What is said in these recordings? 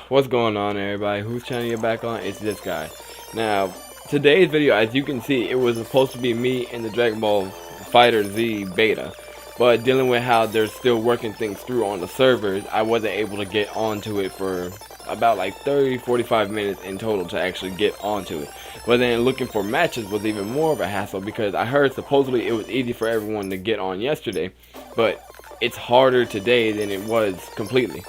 What's going on, everybody? Whose channel you're back on? It's this guy. Now, today's video, as you can see, it was supposed to be me in the Dragonball FighterZ beta, but dealing with how they're still working things through on the servers, I wasn't able to get onto it for about like 30-45 minutes in total to actually get onto it. But then looking for matches was even more of a hassle, because I heard supposedly it was easy for everyone to get on yesterday, but it's harder today than it was completely.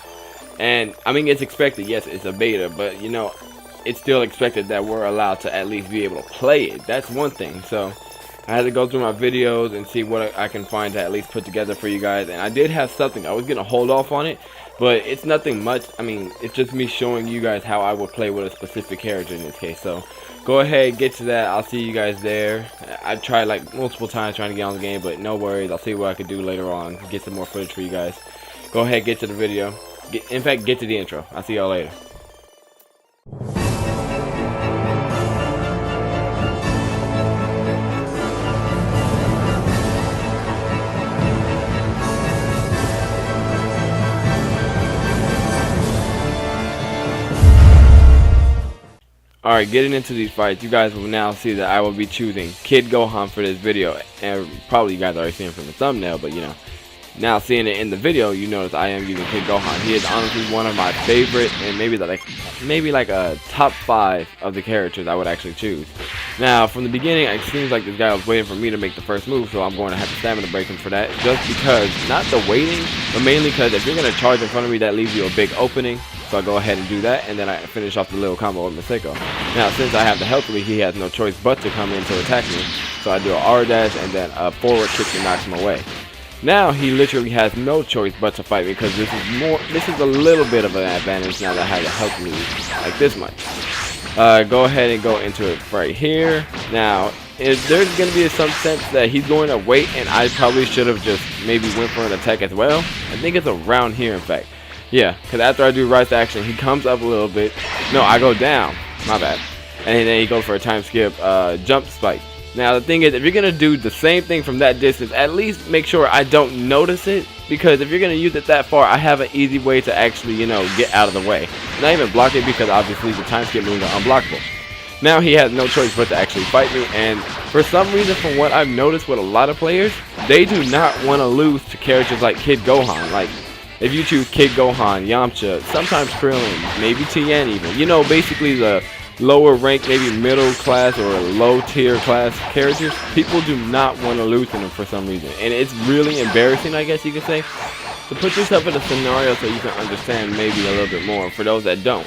And I mean, it's expected, yes, it's a beta, but you know, it's still expected that we're allowed to at least be able to play it. That's one thing. So I had to go through my videos and see what I can find to at least put together for you guys. And I did have something. I was gonna hold off on it, but it's nothing much. I mean, it's just me showing you guys how I would play with a specific character in this case. So go ahead, get to that. I'll see you guys there. I tried like multiple times trying to get on the game, but no worries. I'll see what I could do later on, get some more footage for you guys. Go ahead, get to the video. In fact, get to the intro. I'll see y'all later. Alright, getting into these fights, you guys will now see that I will be choosing Kid Gohan for this video. And probably you guys already seen it from the thumbnail, but you know, now seeing it in the video, you notice I am using Kid Gohan. He is honestly one of my favorite, and maybe like a top 5 of the characters I would actually choose. Now, from the beginning, it seems like this guy was waiting for me to make the first move, so I'm going to have to stamina break him for that. Just because, not the waiting, but mainly because if you're going to charge in front of me, that leaves you a big opening. So I go ahead and do that, and then I finish off the little combo with Maseko. Now, since I have the health lead, he has no choice but to come in to attack me. So I do an R dash and then a forward kick that knocks him away. Now he literally has no choice but to fight me, because this is a little bit of an advantage now that I have a health lead like this much. Go ahead and go into it right here. Now, there's going to be some sense that he's going to wait, and I probably should have just maybe went for an attack as well. I think it's around here, in fact. Yeah, because after I do rise to action, he comes up a little bit. No, I go down. My bad. And then he goes for a time skip jump spike. Now the thing is, if you're going to do the same thing from that distance, at least make sure I don't notice it, because if you're going to use it that far, I have an easy way to actually, you know, get out of the way. Not even block it, because obviously the time skip moves are unblockable. Now he has no choice but to actually fight me, and for some reason, from what I've noticed with a lot of players, they do not want to lose to characters like Kid Gohan. Like, if you choose Kid Gohan, Yamcha, sometimes Krillin, maybe Tien even, you know, basically the lower rank, maybe middle class or low tier class characters, people do not want to lose to them for some reason. And it's really embarrassing, I guess you could say, to put yourself in a scenario so you can understand maybe a little bit more for those that don't.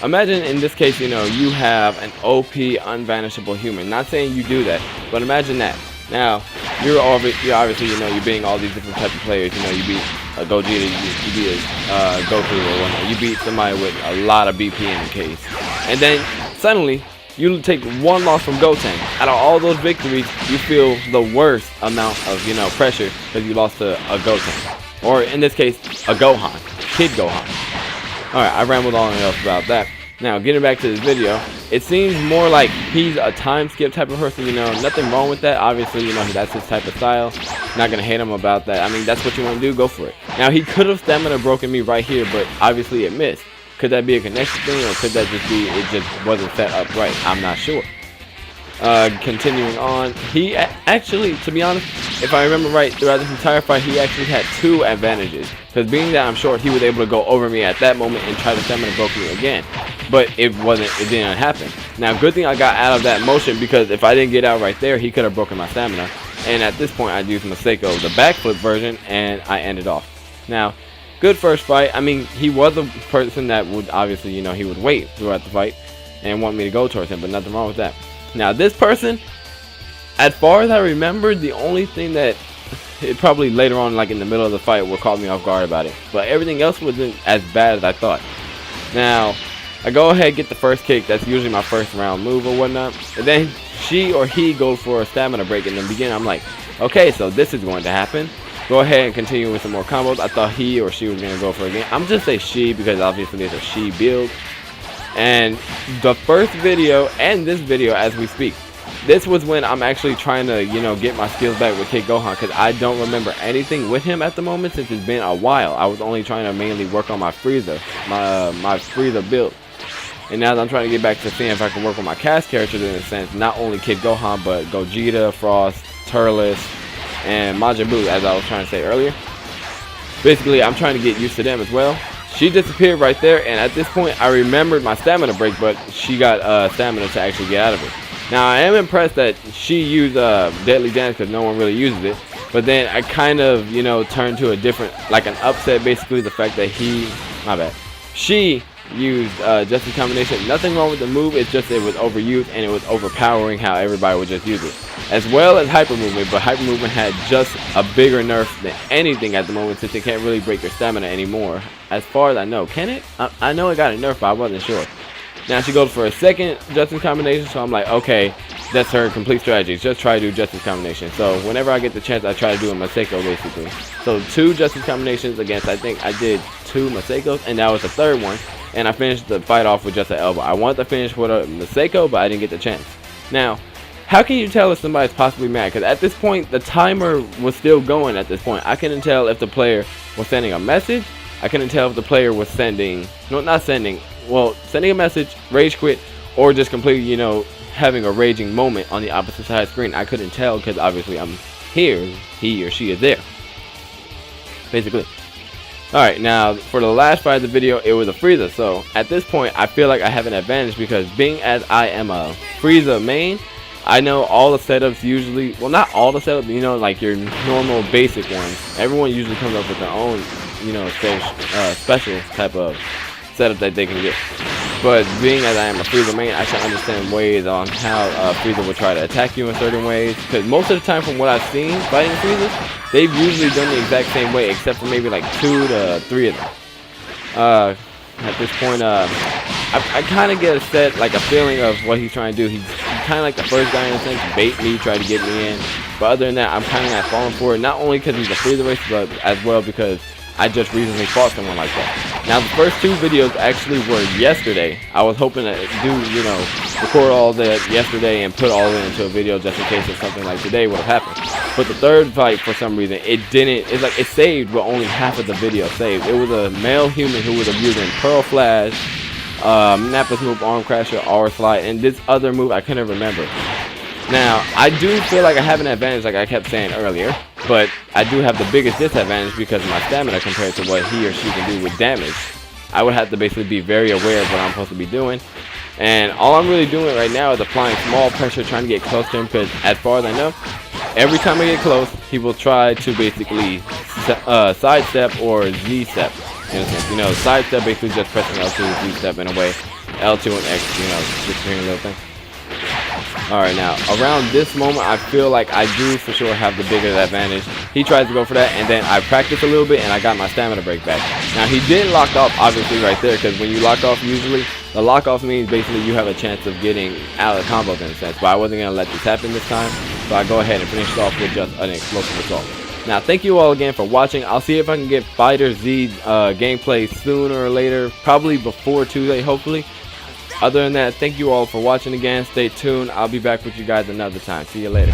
Imagine in this case, you know, you have an OP unvanishable human. Not saying you do that, but imagine that. Now, you're obviously, you know, you're beating all these different types of players. You know, you beat a Gogeta, you beat a Goku or whatnot. You beat somebody with a lot of BP in the case. And then, suddenly, you take one loss from Goten. Out of all those victories, you feel the worst amount of, you know, pressure because you lost to a Goten. Or, in this case, a Gohan. Kid Gohan. Alright, I rambled on enough about that. Now, getting back to this video, it seems more like he's a time skip type of person, you know, nothing wrong with that. Obviously, you know, that's his type of style. Not going to hate him about that. I mean, that's what you want to do, go for it. Now, he could have stamina broken me right here, but obviously it missed. Could that be a connection thing, or could that just be it just wasn't set up right? I'm not sure. Continuing on, he actually, to be honest, if I remember right, throughout this entire fight, he actually had 2 advantages. Because being that I'm short, he was able to go over me at that moment and try to stamina broke me again. But it didn't happen. Now, good thing I got out of that motion, because if I didn't get out right there, he could have broken my stamina. And at this point, I'd used Maseko, the backflip version, and I ended off. Now, good first fight. I mean, he was a person that would obviously, you know, he would wait throughout the fight and want me to go towards him, but nothing wrong with that. Now, this person, as far as I remember, the only thing that it probably later on, like in the middle of the fight, will caught me off guard about it. But everything else wasn't as bad as I thought. Now, I go ahead and get the first kick. That's usually my first round move or whatnot. And then she or he goes for a stamina break in the beginning. I'm like, okay, so this is going to happen. Go ahead and continue with some more combos. I thought he or she was going to go for it again. I'm just say she, because obviously it's a she build. And the first video and this video as we speak, this was when I'm actually trying to, you know, get my skills back with Kid Gohan, because I don't remember anything with him at the moment since it's been a while. I was only trying to mainly work on my Frieza, my Frieza build. And now that I'm trying to get back to seeing if I can work with my cast characters in a sense, not only Kid Gohan, but Gogeta, Frost, Turles, and Majin Buu, as I was trying to say earlier. Basically, I'm trying to get used to them as well. She disappeared right there, and at this point, I remembered my stamina break, but she got stamina to actually get out of it. Now, I am impressed that she used Deadly Dance because no one really uses it. But then I kind of, you know, turned to a different, like an upset, basically the fact that she used Justice Combination. Nothing wrong with the move, it's just it was overused and it was overpowering how everybody would just use it. As well as Hyper Movement, but Hyper Movement had just a bigger nerf than anything at the moment since it can't really break your stamina anymore. As far as I know, can it? I know it got a nerf, but I wasn't sure. Now she goes for a second Justice Combination, so I'm like, okay, that's her complete strategy. Just try to do Justice Combination. So whenever I get the chance, I try to do a Maseko basically. So 2 Justice Combinations against, I think I did 2 Masekos, and that was the 3rd one. And I finished the fight off with just an elbow. I wanted to finish with a Maseko, but I didn't get the chance. Now, how can you tell if somebody's possibly mad? Because at this point, the timer was still going at this point. I couldn't tell if the player was sending a message. I couldn't tell if the player was sending a message, rage quit, or just completely, you know, having a raging moment on the opposite side of the screen. I couldn't tell because obviously I'm here, he or she is there, basically. Alright, now for the last fight of the video, it was a Frieza. So at this point, I feel like I have an advantage because being as I am a Frieza main, I know all the setups usually, well, not all the setups, you know, like your normal basic ones. Everyone usually comes up with their own, you know, special type of setup that they can get. But being as I am a Frieza main, I should understand ways on how Frieza will try to attack you in certain ways. Because most of the time from what I've seen fighting Frieza, they've usually done the exact same way except for maybe like 2 to 3 of them. At this point, I kind of get a feeling of what he's trying to do. He's kind of like the first guy in a sense, bait me, try to get me in. But other than that, I'm kind of not falling for it. Not only because he's a Frieza racer, but as well because I just recently fought someone like that. Now, the first 2 videos actually were yesterday. I was hoping to record all that yesterday and put all of it into a video just in case if something like today would have happened. But the 3rd fight, for some reason, it didn't. It's like it saved, but only half of the video saved. It was a male human who was abusing Pearl Flash, Nappa's move, Arm Crasher, R Slide, and this other move I couldn't remember. Now, I do feel like I have an advantage, like I kept saying earlier, but I do have the biggest disadvantage because of my stamina compared to what he or she can do with damage. I would have to basically be very aware of what I'm supposed to be doing. And all I'm really doing right now is applying small pressure, trying to get close to him, because as far as I know, every time I get close, he will try to basically sidestep or Z-step. You know, sidestep basically just pressing L2, Z-step in a way. L2 and X, you know, just doing a little thing. Alright, now, around this moment, I feel like I do for sure have the bigger advantage. He tries to go for that, and then I practiced a little bit, and I got my stamina break back. Now, he did lock off, obviously, right there, because when you lock off, usually, the lock off means basically you have a chance of getting out of combos in a sense. But I wasn't going to let this happen this time, so I go ahead and finish it off with just an explosive assault. Now, thank you all again for watching. I'll see if I can get FighterZ gameplay sooner or later, probably before Tuesday, hopefully. Other than that, thank you all for watching again. Stay tuned. I'll be back with you guys another time. See you later.